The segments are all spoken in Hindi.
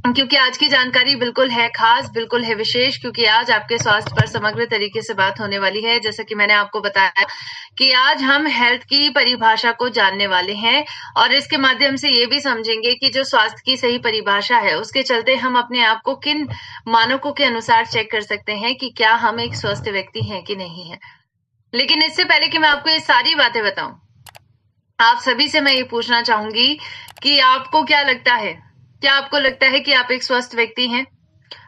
क्योंकि आज की जानकारी बिल्कुल है खास, बिल्कुल है विशेष, क्योंकि आज आपके स्वास्थ्य पर समग्र तरीके से बात होने वाली है। जैसा कि मैंने आपको बताया कि आज हम हेल्थ की परिभाषा को जानने वाले हैं और इसके माध्यम से ये भी समझेंगे कि जो स्वास्थ्य की सही परिभाषा है, उसके चलते हम अपने आप को किन मानकों के अनुसार चेक कर सकते हैं कि क्या हम एक स्वस्थ व्यक्ति हैं कि नहीं है। लेकिन इससे पहले कि मैं आपको ये सारी बातें बताऊं, आप सभी से मैं ये पूछना चाहूंगी कि आपको क्या लगता है, क्या आपको लगता है कि आप एक स्वस्थ व्यक्ति हैं?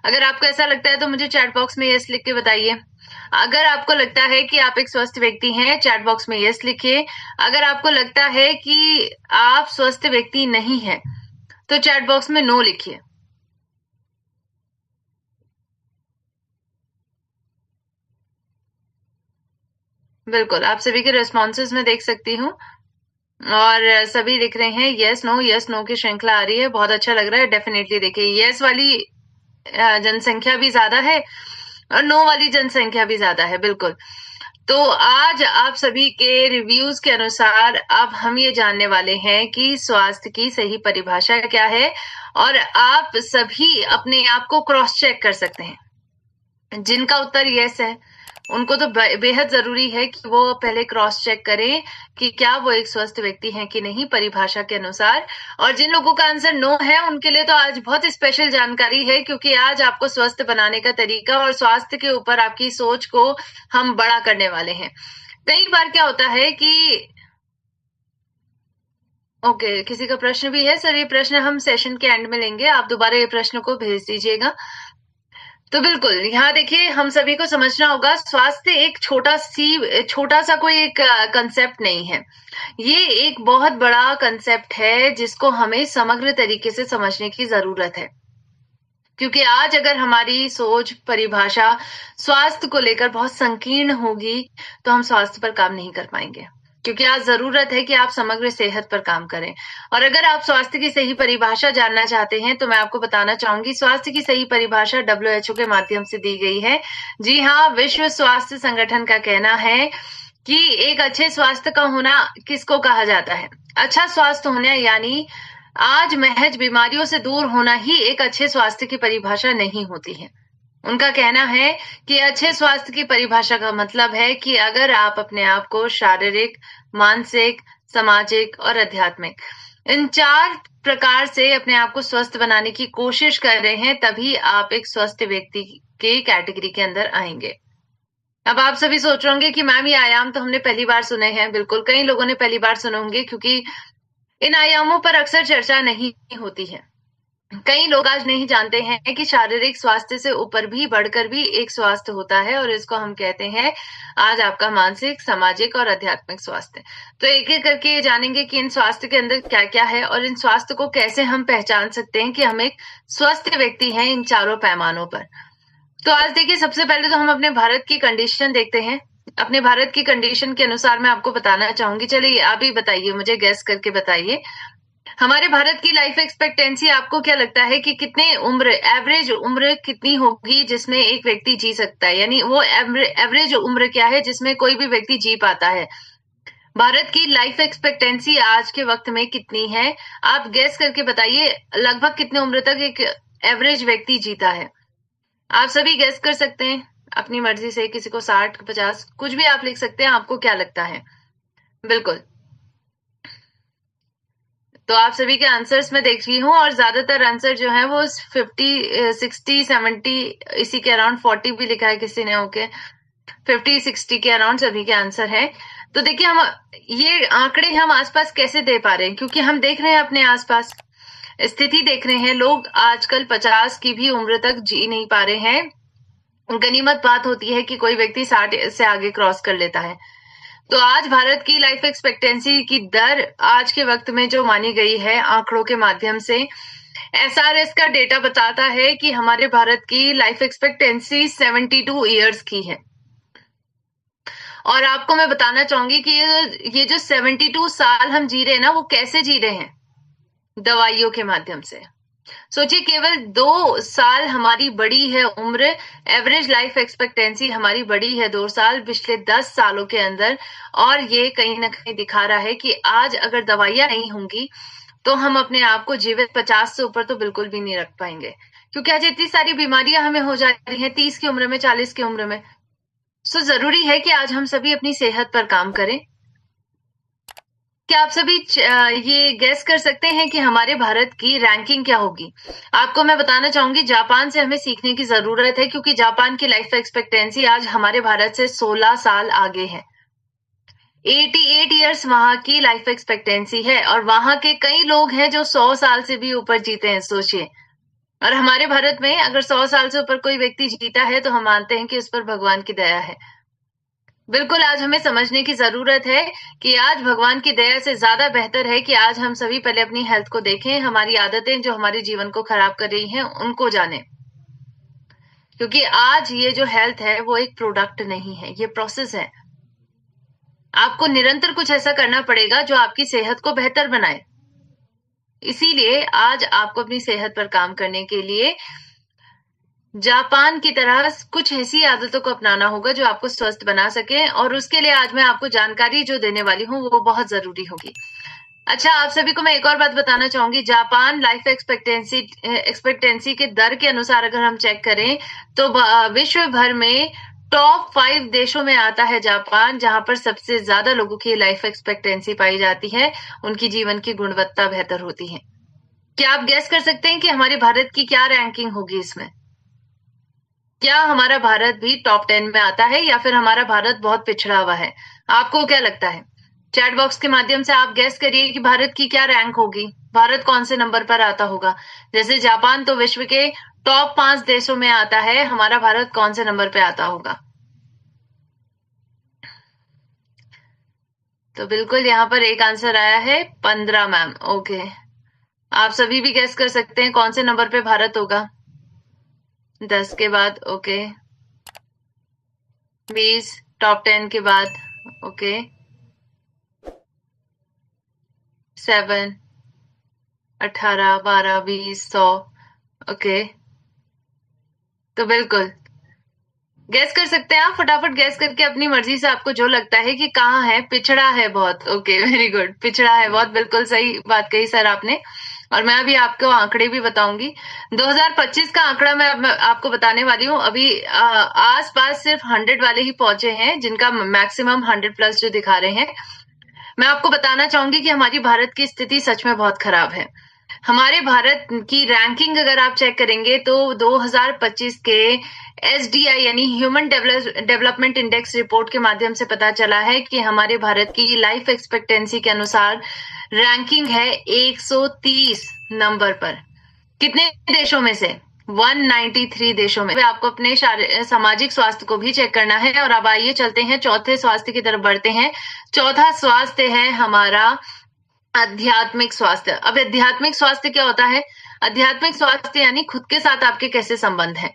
अगर आपको ऐसा लगता है तो मुझे चैट बॉक्स में यस लिख के बताइए। अगर आपको लगता है कि आप एक स्वस्थ व्यक्ति हैं, चैट बॉक्स में यस लिखिए। अगर आपको लगता है कि आप स्वस्थ व्यक्ति नहीं हैं, तो चैट बॉक्स में नो लिखिए। बिल्कुल, आप सभी के रिस्पॉन्सेज में देख सकती हूँ और सभी लिख रहे हैं यस नो की श्रृंखला आ रही है। बहुत अच्छा लग रहा है। डेफिनेटली देखिए, यस वाली जनसंख्या भी ज्यादा है और नो वाली जनसंख्या भी ज्यादा है। बिल्कुल। तो आज आप सभी के रिव्यूज के अनुसार अब हम ये जानने वाले हैं कि स्वास्थ्य की सही परिभाषा क्या है और आप सभी अपने आप को क्रॉस चेक कर सकते हैं। जिनका उत्तर यस है, उनको तो बेहद जरूरी है कि वो पहले क्रॉस चेक करें कि क्या वो एक स्वस्थ व्यक्ति हैं कि नहीं परिभाषा के अनुसार। और जिन लोगों का आंसर नो है, उनके लिए तो आज बहुत स्पेशल जानकारी है, क्योंकि आज आपको स्वस्थ बनाने का तरीका और स्वास्थ्य के ऊपर आपकी सोच को हम बड़ा करने वाले हैं। कई बार क्या होता है कि ओके, किसी का प्रश्न भी है? सर, ये प्रश्न हम सेशन के एंड में लेंगे, आप दोबारा ये प्रश्न को भेज दीजिएगा। तो बिल्कुल, यहाँ देखिए, हम सभी को समझना होगा, स्वास्थ्य एक छोटा सा कोई एक कंसेप्ट नहीं है। ये एक बहुत बड़ा कंसेप्ट है जिसको हमें समग्र तरीके से समझने की जरूरत है। क्योंकि आज अगर हमारी सोच परिभाषा स्वास्थ्य को लेकर बहुत संकीर्ण होगी, तो हम स्वास्थ्य पर काम नहीं कर पाएंगे। क्योंकि आज जरूरत है कि आप समग्र सेहत पर काम करें। और अगर आप स्वास्थ्य की सही परिभाषा जानना चाहते हैं, तो मैं आपको बताना चाहूंगी, स्वास्थ्य की सही परिभाषा WHO के माध्यम से दी गई है। जी हाँ, विश्व स्वास्थ्य संगठन का कहना है कि एक अच्छे स्वास्थ्य का होना किसको कहा जाता है? अच्छा स्वास्थ्य होना यानी आज महज बीमारियों से दूर होना ही एक अच्छे स्वास्थ्य की परिभाषा नहीं होती है। उनका कहना है कि अच्छे स्वास्थ्य की परिभाषा का मतलब है कि अगर आप अपने आप को शारीरिक, मानसिक, सामाजिक और आध्यात्मिक इन 4 प्रकार से अपने आप को स्वस्थ बनाने की कोशिश कर रहे हैं, तभी आप एक स्वस्थ व्यक्ति के कैटेगरी के अंदर आएंगे। अब आप सभी सोच रहे होंगे कि मैम, ये आयाम तो हमने पहली बार सुने हैं। बिल्कुल, कई लोगों ने पहली बार सुने होंगे, क्योंकि इन आयामों पर अक्सर चर्चा नहीं होती है। कई लोग आज नहीं जानते हैं कि शारीरिक स्वास्थ्य से ऊपर भी बढ़कर भी एक स्वास्थ्य होता है, और इसको हम कहते हैं आज आपका मानसिक, सामाजिक और आध्यात्मिक स्वास्थ्य। तो एक एक करके ये जानेंगे कि इन स्वास्थ्य के अंदर क्या क्या है और इन स्वास्थ्य को कैसे हम पहचान सकते हैं कि हम एक स्वस्थ व्यक्ति हैं इन चारों पैमानों पर। तो आज देखिए, सबसे पहले तो हम अपने भारत की कंडीशन देखते हैं। अपने भारत की कंडीशन के अनुसार मैं आपको बताना चाहूंगी। चलिए, आप ही बताइए, मुझे गैस करके बताइए, हमारे भारत की लाइफ एक्सपेक्टेंसी आपको क्या लगता है कि कितने एवरेज उम्र कितनी होगी जिसमें एक व्यक्ति जी सकता है? यानी वो एवरेज उम्र क्या है जिसमें कोई भी व्यक्ति जी पाता है? भारत की लाइफ एक्सपेक्टेंसी आज के वक्त में कितनी है? आप गैस करके बताइए, लगभग कितने उम्र तक एक एवरेज व्यक्ति जीता है? आप सभी गेस कर सकते हैं अपनी मर्जी से, किसी को 60, 50, कुछ भी आप लिख सकते हैं। आपको क्या लगता है? बिल्कुल, तो आप सभी के आंसर्स में देख रही हूँ और ज्यादातर आंसर जो है वो 50, 60, 70, इसी के अराउंड 40 भी लिखा है किसी ने। ओके, 50, 60 के अराउंड सभी के आंसर है। तो देखिए, हम ये आंकड़े हम आसपास कैसे दे पा रहे हैं? क्योंकि हम देख रहे हैं अपने आसपास स्थिति देख रहे हैं। लोग आजकल 50 की भी उम्र तक जी नहीं पा रहे हैं। गनीमत बात होती है कि कोई व्यक्ति 60 से आगे क्रॉस कर लेता है। तो आज भारत की लाइफ एक्सपेक्टेंसी की दर आज के वक्त में जो मानी गई है आंकड़ों के माध्यम से, SRS का डेटा बताता है कि हमारे भारत की लाइफ एक्सपेक्टेंसी 72 ईयर्स की है। और आपको मैं बताना चाहूंगी कि ये जो 72 साल हम जी रहे हैं ना, वो कैसे जी रहे हैं? दवाइयों के माध्यम से। सोचिए, केवल 2 साल हमारी बड़ी है उम्र, एवरेज लाइफ एक्सपेक्टेंसी हमारी बड़ी है 2 साल पिछले 10 सालों के अंदर। और ये कहीं ना कहीं दिखा रहा है कि आज अगर दवाइयां नहीं होंगी तो हम अपने आप को जीवित 50 से ऊपर तो बिल्कुल भी नहीं रख पाएंगे, क्योंकि आज इतनी सारी बीमारियां हमें हो जा रही हैं 30 की उम्र में, 40 की उम्र में। सो जरूरी है कि आज हम सभी अपनी सेहत पर काम करें। क्या आप सभी ये गेस कर सकते हैं कि हमारे भारत की रैंकिंग क्या होगी? आपको मैं बताना चाहूंगी, जापान से हमें सीखने की जरूरत है, क्योंकि जापान की लाइफ एक्सपेक्टेंसी आज हमारे भारत से 16 साल आगे है। 88 ईयर्स वहां की लाइफ एक्सपेक्टेंसी है, और वहां के कई लोग हैं जो 100 साल से भी ऊपर जीते हैं, सोचिए। और हमारे भारत में अगर 100 साल से ऊपर कोई व्यक्ति जीता है तो हम मानते हैं कि उस पर भगवान की दया है। बिल्कुल, आज हमें समझने की जरूरत है कि आज भगवान की दया से ज्यादा बेहतर है कि आज हम सभी पहले अपनी हेल्थ को देखें, हमारी आदतें जो हमारे जीवन को खराब कर रही हैं उनको जानें, क्योंकि आज ये जो हेल्थ है वो एक प्रोडक्ट नहीं है, ये प्रोसेस है। आपको निरंतर कुछ ऐसा करना पड़ेगा जो आपकी सेहत को बेहतर बनाए। इसीलिए आज आपको अपनी सेहत पर काम करने के लिए जापान की तरह कुछ ऐसी आदतों को अपनाना होगा जो आपको स्वस्थ बना सके, और उसके लिए आज मैं आपको जानकारी जो देने वाली हूँ वो बहुत जरूरी होगी। अच्छा, आप सभी को मैं एक और बात बताना चाहूंगी। जापान लाइफ एक्सपेक्टेंसी के दर के अनुसार अगर हम चेक करें तो विश्व भर में टॉप 5 देशों में आता है जापान, जहां पर सबसे ज्यादा लोगों की लाइफ एक्सपेक्टेंसी पाई जाती है, उनकी जीवन की गुणवत्ता बेहतर होती है। क्या आप गेस कर सकते हैं कि हमारे भारत की क्या रैंकिंग होगी इसमें? क्या हमारा भारत भी टॉप 10 में आता है, या फिर हमारा भारत बहुत पिछड़ा हुआ है? आपको क्या लगता है? चैट बॉक्स के माध्यम से आप गेस करिए कि भारत की क्या रैंक होगी, भारत कौन से नंबर पर आता होगा। जैसे जापान तो विश्व के टॉप 5 देशों में आता है, हमारा भारत कौन से नंबर पे आता होगा? तो बिल्कुल यहाँ पर एक आंसर आया है 15 मैम। ओके, आप सभी भी गेस कर सकते हैं कौन से नंबर पे भारत होगा 10 के बाद। ओके, 20 टॉप 10 के बाद। ओके, 7, 18, 12, 20, 100। ओके, तो बिल्कुल गैस कर सकते हैं आप, फटाफट गैस करके अपनी मर्जी से आपको जो लगता है कि कहाँ है, पिछड़ा है बहुत। ओके, वेरी गुड, पिछड़ा है बहुत, बिल्कुल सही बात कही सर आपने। और मैं अभी आपको आंकड़े भी बताऊंगी। 2025 का आंकड़ा मैं आपको बताने वाली हूँ। अभी आस पास सिर्फ 100 वाले ही पहुंचे हैं, जिनका मैक्सिमम 100 प्लस जो दिखा रहे हैं। मैं आपको बताना चाहूंगी कि हमारी भारत की स्थिति सच में बहुत खराब है। हमारे भारत की रैंकिंग अगर आप चेक करेंगे तो 2025 के SDI यानी ह्यूमन डेवलपमेंट इंडेक्स रिपोर्ट के माध्यम से पता चला है कि हमारे भारत की लाइफ एक्सपेक्टेंसी के अनुसार रैंकिंग है 130 नंबर पर। कितने देशों में से? 193 देशों में। आपको अपने सामाजिक स्वास्थ्य को भी चेक करना है। और अब आइए चलते हैं चौथे स्वास्थ्य की तरफ बढ़ते हैं। चौथा स्वास्थ्य है हमारा आध्यात्मिक स्वास्थ्य। अब आध्यात्मिक स्वास्थ्य क्या होता है? आध्यात्मिक स्वास्थ्य यानी खुद के साथ आपके कैसे संबंध हैं।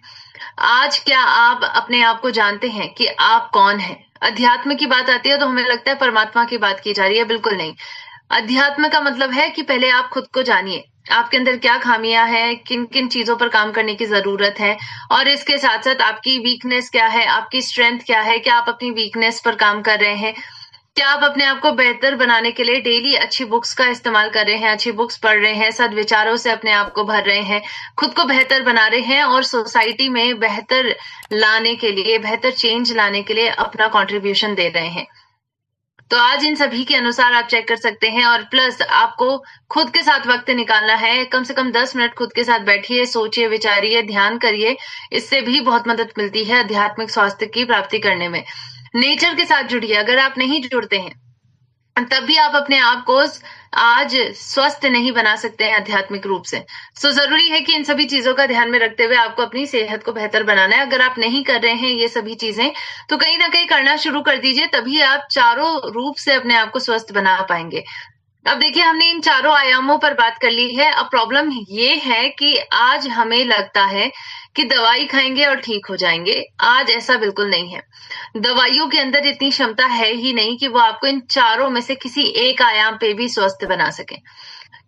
आज क्या आप अपने आप को जानते हैं कि आप कौन हैं? अध्यात्म की बात आती है तो हमें लगता है परमात्मा की बात की जा रही है, बिल्कुल नहीं। अध्यात्म का मतलब है कि पहले आप खुद को जानिए, आपके अंदर क्या खामियां हैं, किन किन चीजों पर काम करने की जरूरत है, और इसके साथ साथ आपकी वीकनेस क्या है, आपकी स्ट्रेंथ क्या है, क्या आप अपनी वीकनेस पर काम कर रहे हैं, क्या आप अपने आप को बेहतर बनाने के लिए डेली अच्छी बुक्स का इस्तेमाल कर रहे हैं, अच्छी बुक्स पढ़ रहे हैं, सद्विचारों से अपने आप को भर रहे हैं, खुद को बेहतर बना रहे हैं और सोसाइटी में बेहतर लाने के लिए, बेहतर चेंज लाने के लिए अपना कंट्रीब्यूशन दे रहे हैं। तो आज इन सभी के अनुसार आप चेक कर सकते हैं। और प्लस आपको खुद के साथ वक्त निकालना है, कम से कम 10 मिनट खुद के साथ बैठिए, सोचिए, विचारिए, ध्यान करिए। इससे भी बहुत मदद मिलती है आध्यात्मिक स्वास्थ्य की प्राप्ति करने में। नेचर के साथ जुड़िए, अगर आप नहीं जुड़ते हैं तब भी आप अपने आप को आज स्वस्थ नहीं बना सकते हैं आध्यात्मिक रूप से। सो जरूरी है कि इन सभी चीजों का ध्यान में रखते हुए आपको अपनी सेहत को बेहतर बनाना है। अगर आप नहीं कर रहे हैं ये सभी चीजें तो कहीं ना कहीं करना शुरू कर दीजिए, तभी आप चारों रूप से अपने आप को स्वस्थ बना पाएंगे। अब देखिए, हमने इन चारों आयामों पर बात कर ली है। अब प्रॉब्लम ये है कि आज हमें लगता है कि दवाई खाएंगे और ठीक हो जाएंगे। आज ऐसा बिल्कुल नहीं है। दवाइयों के अंदर इतनी क्षमता है ही नहीं कि वो आपको इन चारों में से किसी एक आयाम पे भी स्वस्थ बना सके।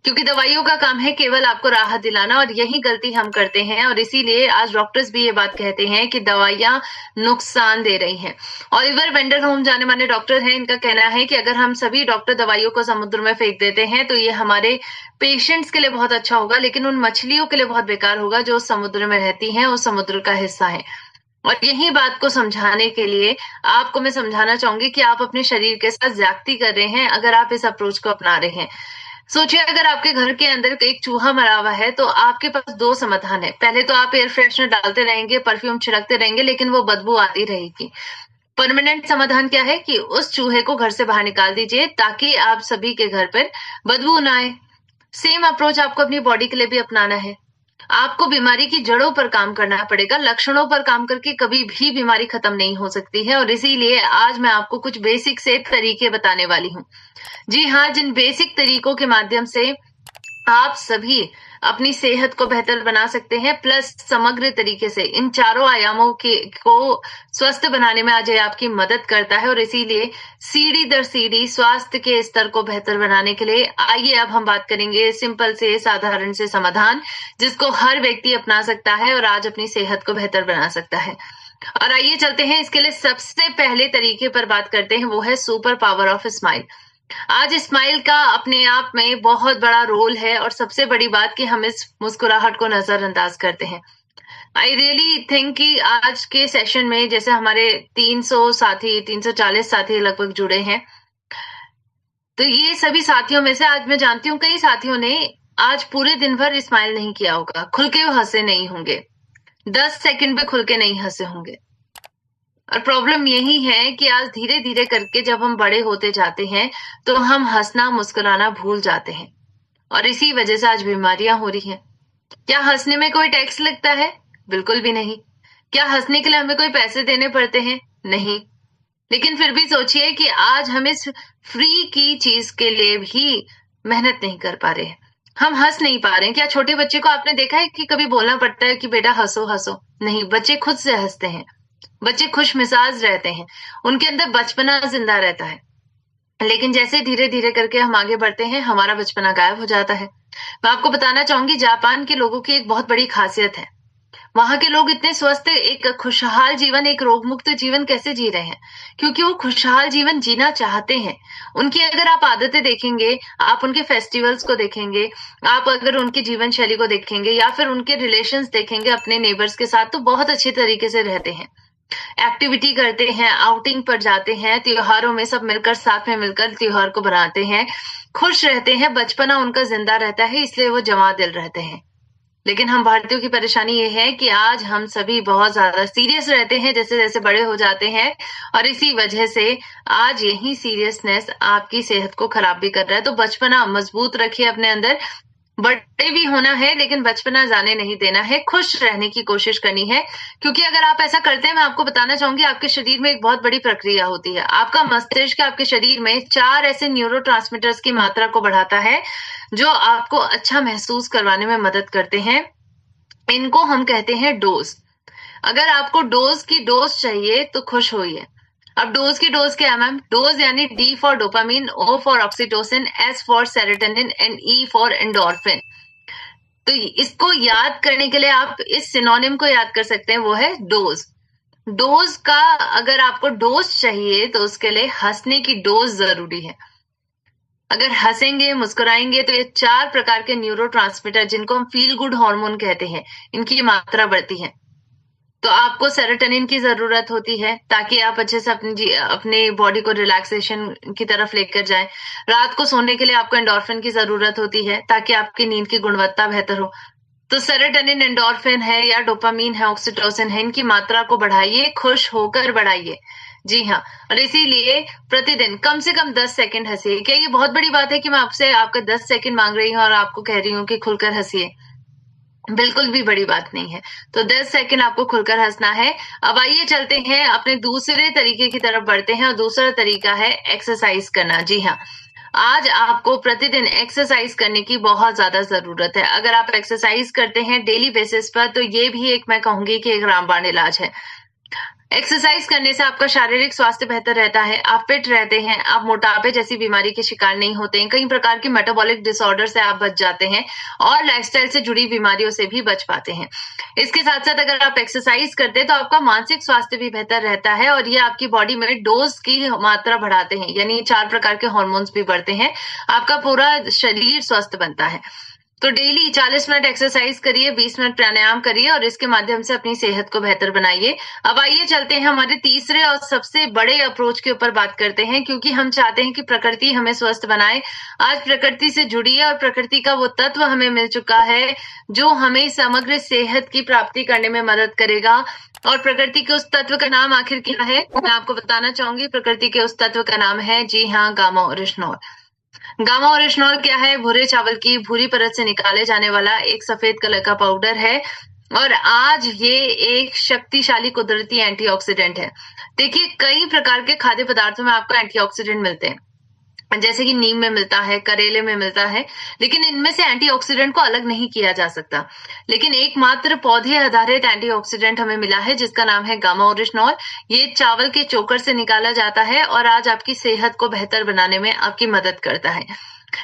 क्योंकि दवाइयों का काम है केवल आपको राहत दिलाना, और यही गलती हम करते हैं। और इसीलिए आज डॉक्टर्स भी ये बात कहते हैं कि दवाइयां नुकसान दे रही हैं। ऑलिवर वेंडर होम जाने माने डॉक्टर हैं, इनका कहना है कि अगर हम सभी डॉक्टर दवाइयों को समुद्र में फेंक देते हैं तो ये हमारे पेशेंट्स के लिए बहुत अच्छा होगा, लेकिन उन मछलियों के लिए बहुत बेकार होगा जो समुद्र में रहती हैं, उस समुद्र का हिस्सा है। और यही बात को समझाने के लिए आपको मैं समझाना चाहूंगी कि आप अपने शरीर के साथ ज्यादती कर रहे हैं अगर आप इस अप्रोच को अपना रहे हैं। सोचिए, अगर आपके घर के अंदर एक चूहा मरा हुआ है तो आपके पास दो समाधान है। पहले तो आप एयर फ्रेशनर डालते रहेंगे, परफ्यूम छिड़कते रहेंगे, लेकिन वो बदबू आती रहेगी। परमानेंट समाधान क्या है कि उस चूहे को घर से बाहर निकाल दीजिए ताकि आप सभी के घर पर बदबू ना आए। सेम अप्रोच आपको अपनी बॉडी के लिए भी अपनाना है। आपको बीमारी की जड़ों पर काम करना पड़ेगा। लक्षणों पर काम करके कभी भी बीमारी खत्म नहीं हो सकती है, और इसीलिए आज मैं आपको कुछ बेसिक से तरीके बताने वाली हूँ। जी हाँ, जिन बेसिक तरीकों के माध्यम से आप सभी अपनी सेहत को बेहतर बना सकते हैं, प्लस समग्र तरीके से इन चारों आयामों को स्वस्थ बनाने में आज ये आपकी मदद करता है। और इसीलिए सीढ़ी दर सीढ़ी स्वास्थ्य के स्तर को बेहतर बनाने के लिए आइए अब हम बात करेंगे सिंपल से साधारण से समाधान, जिसको हर व्यक्ति अपना सकता है और आज अपनी सेहत को बेहतर बना सकता है। और आइए चलते हैं, इसके लिए सबसे पहले तरीके पर बात करते हैं, वो है सुपर पावर ऑफ स्माइल। आज स्माइल का अपने आप में बहुत बड़ा रोल है, और सबसे बड़ी बात कि हम इस मुस्कुराहट को नजरअंदाज करते हैं। आई रियली थिंक कि आज के सेशन में जैसे हमारे 340 साथी लगभग जुड़े हैं, तो ये सभी साथियों में से आज मैं जानती हूँ कई साथियों ने आज पूरे दिन भर स्माइल नहीं किया होगा, खुल के हंसे नहीं होंगे, 10 सेकंड पे खुल के नहीं हंसे होंगे। और प्रॉब्लम यही है कि आज धीरे धीरे करके जब हम बड़े होते जाते हैं तो हम हंसना मुस्कुराना भूल जाते हैं, और इसी वजह से आज बीमारियां हो रही हैं। क्या हंसने में कोई टैक्स लगता है? बिल्कुल भी नहीं। क्या हंसने के लिए हमें कोई पैसे देने पड़ते हैं? नहीं। लेकिन फिर भी सोचिए कि आज हम इस फ्री की चीज के लिए भी मेहनत नहीं कर पा रहे हैं, हम हंस नहीं पा रहे हैं। क्या छोटे बच्चे को आपने देखा है कि कभी बोलना पड़ता है कि बेटा हंसो हंसो? नहीं, बच्चे खुद से हंसते हैं, बच्चे खुश मिजाज रहते हैं, उनके अंदर बचपना जिंदा रहता है। लेकिन जैसे धीरे धीरे करके हम आगे बढ़ते हैं हमारा बचपना गायब हो जाता है। मैं आपको बताना चाहूंगी, जापान के लोगों की एक बहुत बड़ी खासियत है, वहां के लोग इतने स्वस्थ, एक खुशहाल जीवन, एक रोग मुक्त जीवन कैसे जी रहे हैं? क्योंकि वो खुशहाल जीवन जीना चाहते हैं। उनकी अगर आप आदतें देखेंगे, आप उनके फेस्टिवल्स को देखेंगे, आप अगर उनकी जीवन शैली को देखेंगे, या फिर उनके रिलेशंस देखेंगे अपने नेबर्स के साथ, तो बहुत अच्छे तरीके से रहते हैं, एक्टिविटी करते हैं, आउटिंग पर जाते हैं, त्योहारों में सब मिलकर साथ में मिलकर त्योहार को बनाते हैं, खुश रहते हैं, बचपना उनका जिंदा रहता है, इसलिए वो जवां दिल रहते हैं। लेकिन हम भारतीयों की परेशानी ये है कि आज हम सभी बहुत ज्यादा सीरियस रहते हैं जैसे जैसे बड़े हो जाते हैं, और इसी वजह से आज यही सीरियसनेस आपकी सेहत को खराब भी कर रहा है। तो बचपना मजबूत रखिए अपने अंदर, बड़े भी होना है लेकिन बचपना जाने नहीं देना है, खुश रहने की कोशिश करनी है। क्योंकि अगर आप ऐसा करते हैं, मैं आपको बताना चाहूंगी, आपके शरीर में एक बहुत बड़ी प्रक्रिया होती है। आपका मस्तिष्क आपके शरीर में 4 ऐसे न्यूरोट्रांसमीटर्स की मात्रा को बढ़ाता है जो आपको अच्छा महसूस करवाने में मदद करते हैं। इनको हम कहते हैं डोज। अगर आपको डोज की डोज चाहिए तो खुश होइए। अब डोज की डोज क्या है मैम? डोज यानी D for dopamine, O for oxytocin, S for serotonin and E for endorphin. तो इसको याद करने के लिए आप इस सिनोनिम को याद कर सकते हैं, वो है डोज। डोज का अगर आपको डोज चाहिए तो उसके लिए हंसने की डोज जरूरी है। अगर हंसेंगे मुस्कुराएंगे तो ये 4 प्रकार के न्यूरोट्रांसमीटर, जिनको हम फील गुड हार्मोन कहते हैं, इनकी मात्रा बढ़ती है। तो आपको सेरोटोनिन की जरूरत होती है ताकि आप अच्छे से अपनी बॉडी को रिलैक्सेशन की तरफ लेकर जाएं। रात को सोने के लिए आपको एंडोर्फिन की जरूरत होती है ताकि आपकी नींद की गुणवत्ता बेहतर हो। तो सेरोटोनिन, एंडोर्फिन है या डोपामीन है, ऑक्सीटोसिन है, इनकी मात्रा को बढ़ाइए, खुश होकर बढ़ाइए। जी हाँ, और इसीलिए प्रतिदिन कम से कम 10 सेकंड हंसिए। क्या ये बहुत बड़ी बात है कि मैं आपसे आपका 10 सेकंड मांग रही हूँ और आपको कह रही हूँ कि खुलकर हंसिए? बिल्कुल भी बड़ी बात नहीं है। तो 10 सेकंड आपको खुलकर हंसना है। अब आइए चलते हैं अपने दूसरे तरीके की तरफ बढ़ते हैं, और दूसरा तरीका है एक्सरसाइज करना। जी हाँ, आज आपको प्रतिदिन एक्सरसाइज करने की बहुत ज्यादा जरूरत है। अगर आप एक्सरसाइज करते हैं डेली बेसिस पर तो ये भी एक, मैं कहूंगी कि एक रामबाण इलाज है। एक्सरसाइज करने से आपका शारीरिक स्वास्थ्य बेहतर रहता है, आप फिट रहते हैं, आप मोटापे जैसी बीमारी के शिकार नहीं होते हैं, कई प्रकार के मेटाबॉलिक डिसऑर्डर से आप बच जाते हैं और लाइफस्टाइल से जुड़ी बीमारियों से भी बच पाते हैं। इसके साथ-साथ अगर आप एक्सरसाइज करते हैं तो आपका मानसिक स्वास्थ्य भी बेहतर रहता है और ये आपकी बॉडी में डोज़ की मात्रा बढ़ाते हैं, यानी 4 प्रकार के हार्मोन्स भी बढ़ते हैं, आपका पूरा शरीर स्वस्थ बनता है। तो डेली 40 मिनट एक्सरसाइज करिए, 20 मिनट प्राणायाम करिए और इसके माध्यम से अपनी सेहत को बेहतर बनाइए। अब आइए चलते हैं हमारे तीसरे और सबसे बड़े अप्रोच के ऊपर बात करते हैं, क्योंकि हम चाहते हैं कि प्रकृति हमें स्वस्थ बनाए। आज प्रकृति से जुड़िए और प्रकृति का वो तत्व हमें मिल चुका है, जो हमें समग्र सेहत की प्राप्ति करने में मदद करेगा। और प्रकृति के उस तत्व का नाम आखिर क्या है? मैं आपको बताना चाहूंगी। प्रकृति के उस तत्व का नाम है, जी हाँ, गामा ओरिजिनोल। गामा ओरिजिनोल क्या है? भूरे चावल की भूरी परत से निकाले जाने वाला एक सफेद कलर का पाउडर है और आज ये एक शक्तिशाली कुदरती एंटीऑक्सीडेंट है। देखिए, कई प्रकार के खाद्य पदार्थों में आपको एंटीऑक्सीडेंट मिलते हैं, जैसे कि नीम में मिलता है, करेले में मिलता है, लेकिन इनमें से एंटीऑक्सीडेंट को अलग नहीं किया जा सकता। लेकिन एकमात्र पौधे आधारित एंटीऑक्सीडेंट हमें मिला है, जिसका नाम है गामा ओरिजिनोल। ये चावल के चोकर से निकाला जाता है और आज आपकी सेहत को बेहतर बनाने में आपकी मदद करता है।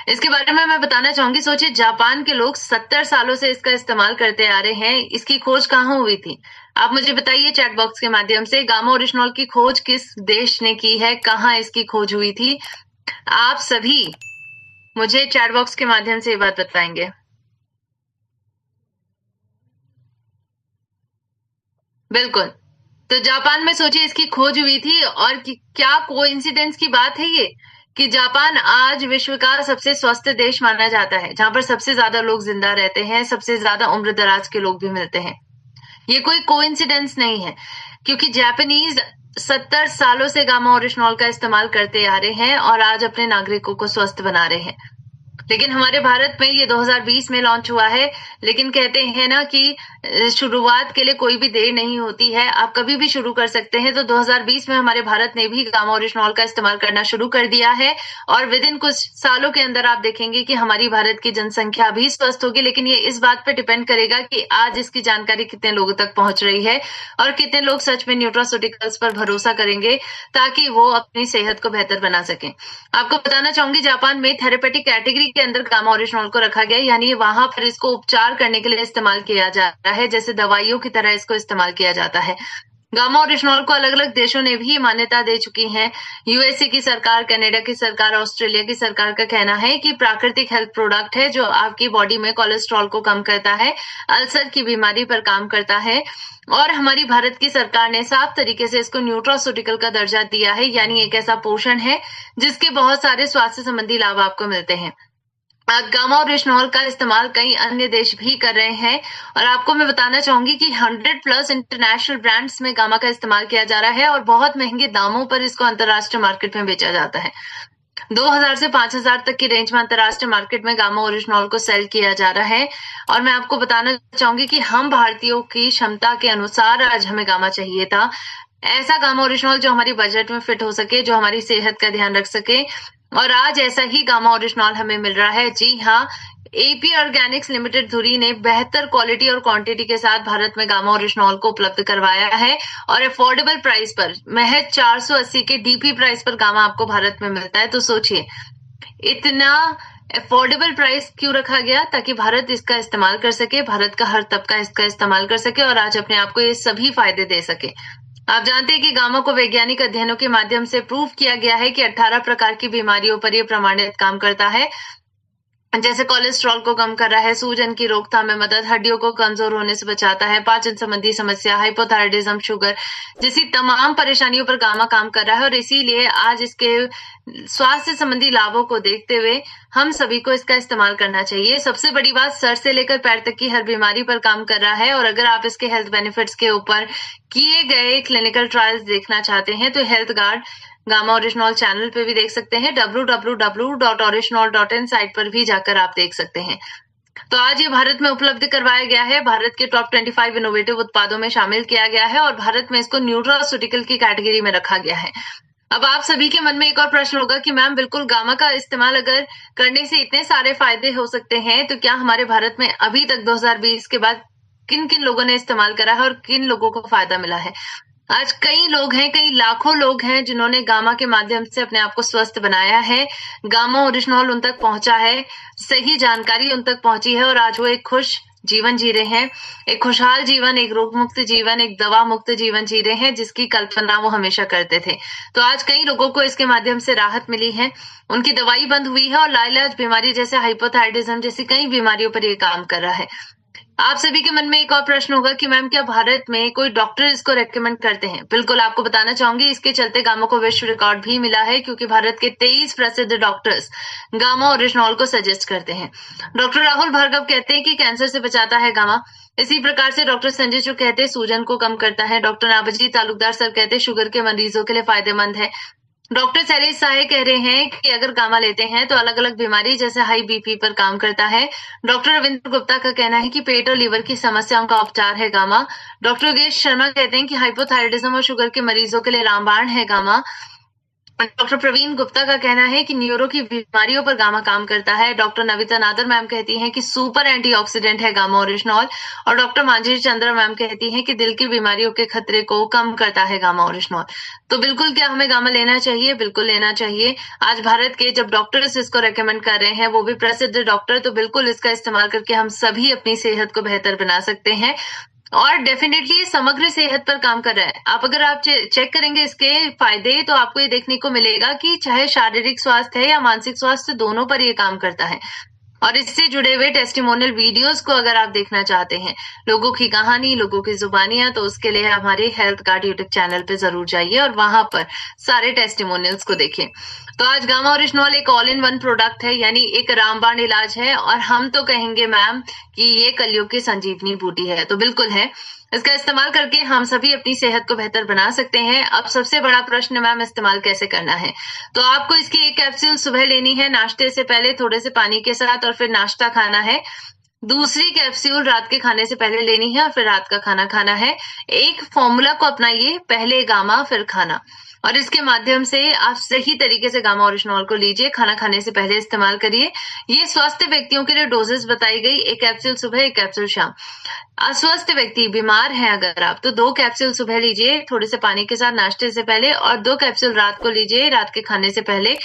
इसके बारे में मैं बताना चाहूंगी। सोचिए, जापान के लोग 70 सालों से इसका इस्तेमाल करते आ रहे हैं। इसकी खोज कहाँ हुई थी? आप मुझे बताइए चैट बॉक्स के माध्यम से। गामा ओरिजिनोल की खोज किस देश ने की है? कहाँ इसकी खोज हुई थी? आप सभी मुझे चैट बॉक्स के माध्यम से ये बात बताएंगे। बिल्कुल। तो जापान में सोचिए इसकी खोज हुई थी और क्या कोइंसिडेंस की बात है ये कि जापान आज विश्व का सबसे स्वस्थ देश माना जाता है, जहां पर सबसे ज्यादा लोग जिंदा रहते हैं, सबसे ज्यादा उम्र दराज के लोग भी मिलते हैं। ये कोई कोइंसिडेंस नहीं है, क्योंकि जापानीज 70 सालों से गामा ओरिजिनोल का इस्तेमाल करते आ रहे हैं और आज अपने नागरिकों को स्वस्थ बना रहे हैं। लेकिन हमारे भारत में ये 2020 में लॉन्च हुआ है। लेकिन कहते हैं ना कि शुरुआत के लिए कोई भी देर नहीं होती है, आप कभी भी शुरू कर सकते हैं। तो 2020 में हमारे भारत ने भी गामा ओरिजिनोल का इस्तेमाल करना शुरू कर दिया है और विद इन कुछ सालों के अंदर आप देखेंगे कि हमारी भारत की जनसंख्या भी स्वस्थ होगी। लेकिन ये इस बात पे डिपेंड करेगा कि आज इसकी जानकारी कितने लोगों तक पहुंच रही है और कितने लोग सच में न्यूट्रास्यूटिकल्स पर भरोसा करेंगे, ताकि वो अपनी सेहत को बेहतर बना सकें। आपको बताना चाहूंगी, जापान में थेरेपेटिक कैटेगरी के अंदर गामा ओरिजिनोल को रखा गया, यानी वहां पर इसको उपचार करने के लिए इस्तेमाल किया जा रहा है, जैसे दवाइयों की तरह इसको इस्तेमाल किया जाता है। गामा ओरिजिनोल को अलग अलग देशों ने भी मान्यता दे चुकी है। यूएसए की सरकार, कनाडा की सरकार, ऑस्ट्रेलिया की सरकार का कहना है कि प्राकृतिक हेल्थ प्रोडक्ट है, जो आपकी बॉडी में कोलेस्ट्रॉल को कम करता है, अल्सर की बीमारी पर काम करता है। और हमारी भारत की सरकार ने साफ तरीके से इसको न्यूट्रास्यूटिकल का दर्जा दिया है, यानी एक ऐसा पोषण है जिसके बहुत सारे स्वास्थ्य संबंधी लाभ आपको मिलते हैं। गामा ओरिजिनोल का इस्तेमाल कई अन्य देश भी कर रहे हैं और आपको मैं बताना चाहूंगी कि 100+ इंटरनेशनल ब्रांड्स में गामा का इस्तेमाल किया जा रहा है और बहुत महंगे दामों पर इसको अंतर्राष्ट्रीय मार्केट में बेचा जाता है। 2000 से 5000 तक की रेंज में अंतर्राष्ट्रीय मार्केट में गामा ओरिजिनोल को सेल किया जा रहा है। और मैं आपको बताना चाहूंगी कि हम भारतीयों की क्षमता के अनुसार आज हमें गामा चाहिए था, ऐसा गामा ओरिजिनोल जो हमारी बजट में फिट हो सके, जो हमारी सेहत का ध्यान रख सके। और आज ऐसा ही गामा ओरिजिनोल हमें मिल रहा है। जी हाँ, एपी ऑर्गेनिक्स लिमिटेड धुरी ने बेहतर क्वालिटी और क्वांटिटी के साथ भारत में गामा ओरिजिनोल को उपलब्ध करवाया है और अफोर्डेबल प्राइस पर, महज 480 के डीपी प्राइस पर गामा आपको भारत में मिलता है। तो सोचिए, इतना अफोर्डेबल प्राइस क्यों रखा गया? ताकि भारत इसका इस्तेमाल कर सके, भारत का हर तबका इसका इस्तेमाल कर सके और आज अपने आप को ये सभी फायदे दे सके। आप जानते हैं कि गामा को वैज्ञानिक अध्ययनों के माध्यम से प्रूव किया गया है कि 18 प्रकार की बीमारियों पर यह प्रमाणित काम करता है, जैसे कोलेस्ट्रॉल को कम कर रहा है, सूजन की रोकथाम में मदद, हड्डियों को कमजोर होने से बचाता है, पाचन संबंधी समस्या, हाइपोथायराइडिज्म, शुगर जैसी तमाम परेशानियों पर गामा काम कर रहा है। और इसीलिए आज इसके स्वास्थ्य संबंधी लाभों को देखते हुए हम सभी को इसका इस्तेमाल करना चाहिए। सबसे बड़ी बात, सर से लेकर पैर तक की हर बीमारी पर काम कर रहा है। और अगर आप इसके हेल्थ बेनिफिट्स के ऊपर किए गए क्लिनिकल ट्रायल्स देखना चाहते हैं तो हेल्थ गार्ड गामा ओरिजिनोल चैनल पे भी देख सकते हैं, www.originol.in साइट पर भी जाकर आप देख सकते हैं। तो आज ये भारत में उपलब्ध करवाया गया है, भारत के टॉप 25 इनोवेटिव उत्पादों में शामिल किया गया है और भारत में इसको न्यूट्रास्यूटिकल की कैटेगरी में रखा गया है। अब आप सभी के मन में एक और प्रश्न होगा कि मैम, बिल्कुल गामा का इस्तेमाल अगर करने से इतने सारे फायदे हो सकते हैं, तो क्या हमारे भारत में अभी तक 2020 के बाद किन किन लोगों ने इस्तेमाल करा है और किन लोगों को फायदा मिला है? आज कई लोग हैं, कई लाखों लोग हैं जिन्होंने गामा के माध्यम से अपने आप को स्वस्थ बनाया है। गामा ओरिजिनॉल उन तक पहुंचा है, सही जानकारी उन तक पहुंची है और आज वो एक खुश जीवन जी रहे हैं, एक खुशहाल जीवन, एक रोग मुक्त जीवन, एक दवा मुक्त जीवन जी रहे हैं, जिसकी कल्पना वो हमेशा करते थे। तो आज कई लोगों को इसके माध्यम से राहत मिली है, उनकी दवाई बंद हुई है और लाइलाज बीमारी जैसे हाइपोथायराइडिज्म जैसी कई बीमारियों पर ये काम कर रहा है। आप सभी के मन में एक और प्रश्न होगा कि मैम क्या भारत में कोई डॉक्टर इसको रेकमेंड करते हैं? बिल्कुल, आपको बताना चाहूंगी इसके चलते गामा को विश्व रिकॉर्ड भी मिला है, क्योंकि भारत के 23 प्रसिद्ध डॉक्टर्स गामा ओरिजिनॉल को सजेस्ट करते हैं। डॉक्टर राहुल भार्गव कहते हैं कि कैंसर से बचाता है गामा। इसी प्रकार से डॉक्टर संजय चू कहते हैं सूजन को कम करता है। डॉक्टर नाबजी तालुकदार सर कहते हैं शुगर के मरीजों के लिए फायदेमंद है। डॉक्टर शैलेश साहे कह रहे हैं कि अगर गामा लेते हैं तो अलग अलग बीमारी जैसे हाई बीपी पर काम करता है। डॉक्टर रविंद्र गुप्ता का कहना है कि पेट और लीवर की समस्याओं का उपचार है गामा। डॉक्टर योगेश शर्मा कहते हैं कि हाइपोथायराइडिज्म और शुगर के मरीजों के लिए रामबाण है गामा। डॉक्टर प्रवीण गुप्ता का कहना है कि न्यूरो की बीमारियों पर गामा काम करता है। डॉक्टर नविता नादर मैम कहती हैं कि सुपर एंटीऑक्सीडेंट है गामा ओरिजिनॉल। और डॉक्टर मांझी चंद्रा मैम कहती हैं कि दिल की बीमारियों के खतरे को कम करता है गामा ओरिजिनॉल। तो बिल्कुल, क्या हमें गामा लेना चाहिए? बिल्कुल लेना चाहिए। आज भारत के जब डॉक्टर्स इसको रेकमेंड कर रहे हैं, वो भी प्रसिद्ध डॉक्टर, तो बिल्कुल इसका इस्तेमाल करके हम सभी अपनी सेहत को बेहतर बना सकते हैं और डेफिनेटली समग्र सेहत पर काम कर रहा है। अगर आप चेक करेंगे इसके फायदे, तो आपको ये देखने को मिलेगा कि चाहे शारीरिक स्वास्थ्य है या मानसिक स्वास्थ्य, दोनों पर ये काम करता है। और इससे जुड़े हुए टेस्टिमोनियल वीडियोस को अगर आप देखना चाहते हैं, लोगों की कहानी, लोगों की जुबानियां, तो उसके लिए हमारे हेल्थ गार्ड यूट्यूब चैनल पे जरूर जाइए और वहां पर सारे टेस्टिमोनियल्स को देखें। तो आज गामा ओरिजिनॉल एक ऑल इन वन प्रोडक्ट है, यानी एक रामबाण इलाज है, और हम तो कहेंगे मैम कि ये कलयुग की संजीवनी बूटी है। तो बिल्कुल है, इसका इस्तेमाल करके हम सभी अपनी सेहत को बेहतर बना सकते हैं। अब सबसे बड़ा प्रश्न मैम, इस्तेमाल कैसे करना है? तो आपको इसकी एक कैप्सूल सुबह लेनी है नाश्ते से पहले थोड़े से पानी के साथ, और फिर नाश्ता खाना है। दूसरी कैप्सूल रात के खाने से पहले लेनी है और फिर रात का खाना खाना है। एक फॉर्मूला को अपनाइए, पहले गामा फिर खाना, और इसके माध्यम से आप सही तरीके से गामा ओरिजिनॉल को लीजिए। खाना खाने से पहले इस्तेमाल करिए। ये स्वस्थ व्यक्तियों के लिए डोजेस बताई गई, एक कैप्सूल सुबह, एक कैप्सूल शाम। अस्वस्थ व्यक्ति, बीमार हैं अगर आप, तो 2 कैप्सूल सुबह लीजिए थोड़े से पानी के साथ नाश्ते से पहले, और 2 कैप्सूल रात को लीजिए रात के खाने से पहले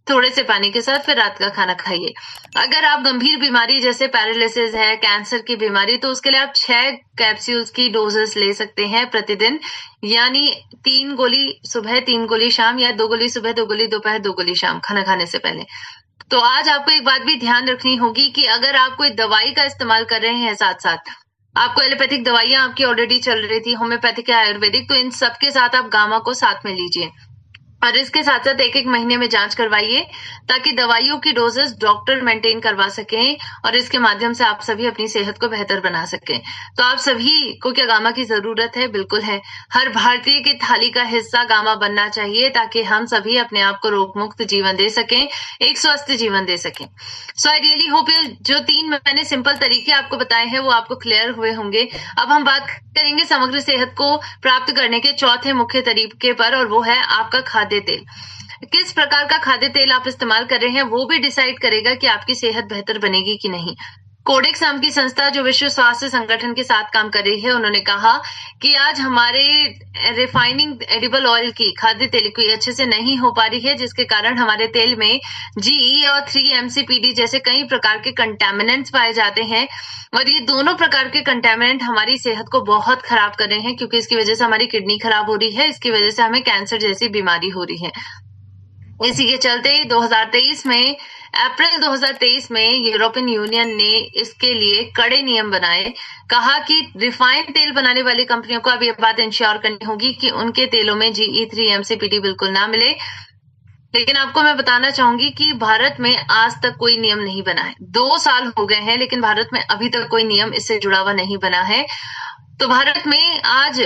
थोड़े से पानी के साथ, फिर रात का खाना खाइए। अगर आप गंभीर बीमारी जैसे पैरालिसिस है, कैंसर की बीमारी, तो उसके लिए आप 6 कैप्सूल्स की डोजेस ले सकते हैं प्रतिदिन, यानी 3 गोली सुबह, 3 गोली शाम, या 2 गोली सुबह, 2 गोली दोपहर, 2 गोली शाम, खाना खाने से पहले। तो आज आपको एक बात भी ध्यान रखनी होगी कि अगर आप कोई दवाई का इस्तेमाल कर रहे हैं, साथ साथ आपको एलोपैथिक दवाइयां आपकी ऑलरेडी चल रही थी, होम्योपैथिक या आयुर्वेदिक, तो इन सब के साथ आप गामा को साथ में लीजिए, और इसके साथ साथ 1-1 महीने में जांच करवाइए, ताकि दवाइयों की डोजेस डॉक्टर मेंटेन करवा सकें और इसके माध्यम से आप सभी अपनी सेहत को बेहतर बना सकें। तो आप सभी को क्या गामा की जरूरत है? बिल्कुल है। हर भारतीय की थाली का हिस्सा गामा बनना चाहिए, ताकि हम सभी अपने आप को रोग मुक्त जीवन दे सकें, एक स्वस्थ जीवन दे सकें। सो आई रियली होप जो 3 मैंने सिंपल तरीके आपको बताए हैं वो आपको क्लियर हुए होंगे। अब हम बात करेंगे समग्र सेहत को प्राप्त करने के चौथे मुख्य तरीके पर, और वो है आपका खाद्य तेल। किस प्रकार का खाद्य तेल आप इस्तेमाल कर रहे हैं, वो भी डिसाइड करेगा कि आपकी सेहत बेहतर बनेगी कि नहीं। कोडेक्स नाम की संस्था जो विश्व स्वास्थ्य संगठन के साथ काम कर रही है, उन्होंने कहा कि आज हमारे रिफाइनिंग एडिबल ऑयल की, खाद्य तेल की अच्छे से नहीं हो पा रही है, जिसके कारण हमारे तेल में GE और 3-MCPD जैसे कई प्रकार के कंटेमिनेंट्स पाए जाते हैं, और ये दोनों प्रकार के कंटेमिनेंट हमारी सेहत को बहुत खराब कर रहे हैं, क्योंकि इसकी वजह से हमारी किडनी खराब हो रही है, इसकी वजह से हमें कैंसर जैसी बीमारी हो रही है। इसी के चलते 2023 में, अप्रैल 2023 में यूरोपियन यूनियन ने इसके लिए कड़े नियम बनाए। कहा कि रिफाइंड तेल बनाने वाली कंपनियों को अब ये बात इंश्योर करनी होगी कि उनके तेलों में GE 3-MCPD बिल्कुल ना मिले। लेकिन आपको मैं बताना चाहूंगी कि भारत में आज तक कोई नियम नहीं बना है। 2 साल हो गए हैं, लेकिन भारत में अभी तक कोई नियम इससे जुड़ा हुआ नहीं बना है। तो भारत में आज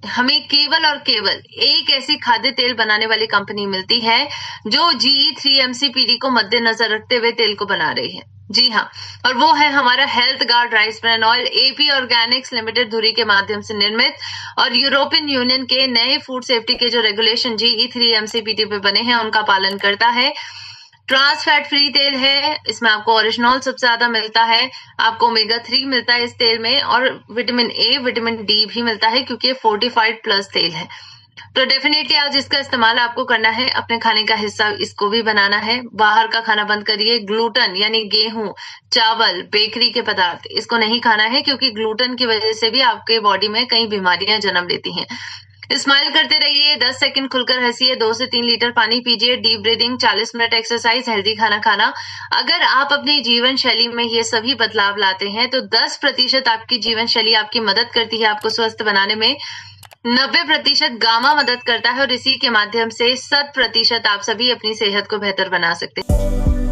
हमें केवल और केवल एक ऐसी खाद्य तेल बनाने वाली कंपनी मिलती है जो GE 3-MCPD को मद्देनजर रखते हुए तेल को बना रही है। जी हाँ, और वो है हमारा health guard rice bran oil, AP Organics limited धुरी के माध्यम से निर्मित, और यूरोपियन यूनियन के नए फूड सेफ्टी के जो रेगुलेशन GE 3-MCPD पे बने हैं, उनका पालन करता है। ट्रांस फैट फ्री तेल है, इसमें आपको ओरिजिनॉल सबसे ज्यादा मिलता है, आपको ओमेगा 3 मिलता है इस तेल में, और विटामिन ए, विटामिन डी भी मिलता है क्योंकि ये फोर्टिफाइड प्लस तेल है। तो डेफिनेटली आज इसका इस्तेमाल आपको करना है, अपने खाने का हिस्सा इसको भी बनाना है। बाहर का खाना बंद करिए, ग्लूटन यानी गेहूं, चावल, बेकरी के पदार्थ इसको नहीं खाना है क्योंकि ग्लूटन की वजह से भी आपके बॉडी में कई बीमारियां जन्म लेती हैं। स्माइल करते रहिए, 10 सेकंड खुलकर हंसिए, 2 से 3 लीटर पानी पीजिए, deep breathing, 40 minute exercise, healthy खाना खाना। अगर आप अपनी जीवन शैली में ये सभी बदलाव लाते हैं तो 10% आपकी जीवन शैली आपकी मदद करती है आपको स्वस्थ बनाने में, 90% गामा मदद करता है, और इसी के माध्यम से 100% आप सभी अपनी सेहत को बेहतर बना सकते हैं।